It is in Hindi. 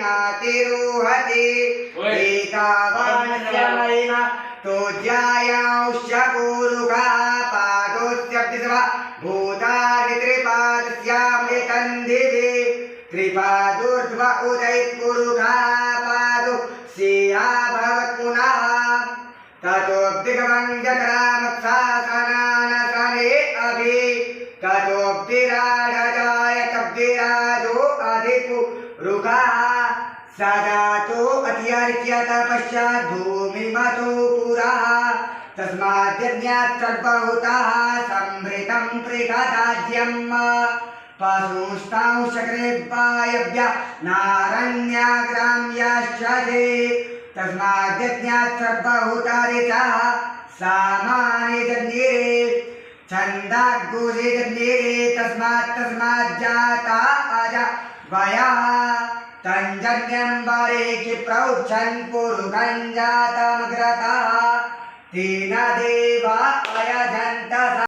नातिरुहति एतावानस्य महिमा तोज्यायांश्च पूरुखा पादोस्य भूतानि त्रिपादस्यामृतन्दिवे त्रिपादोर्ध्व उदयपुरुखा पादो सेहा भवत् पुनः ततोऽब्धिगमञ्जकरामत्सासनानसने अभि ततोऽब्धिराजजाय तब्धिराजो अधिपुरुखः सजातो अत्यर्च्य तपश्चात् भूमिमतो पुरः तस्माद्यज्ञात् सर्वभूतः संभृतं त्रिकदाज्यम् पशुंस्तांशकृपायभ्य नारण्याग्राम्याश्च तस्माद्यज्ञात् सर्वभूतारितः सामानि जज्ञिरे छन्दागुषे जज्ञिरे तस्माज्जाता अज वयः तञ्जन्यं वरे क्षिप्रौच्छन् पुरुषं जातमग्रतः तेन देवा अयजन्त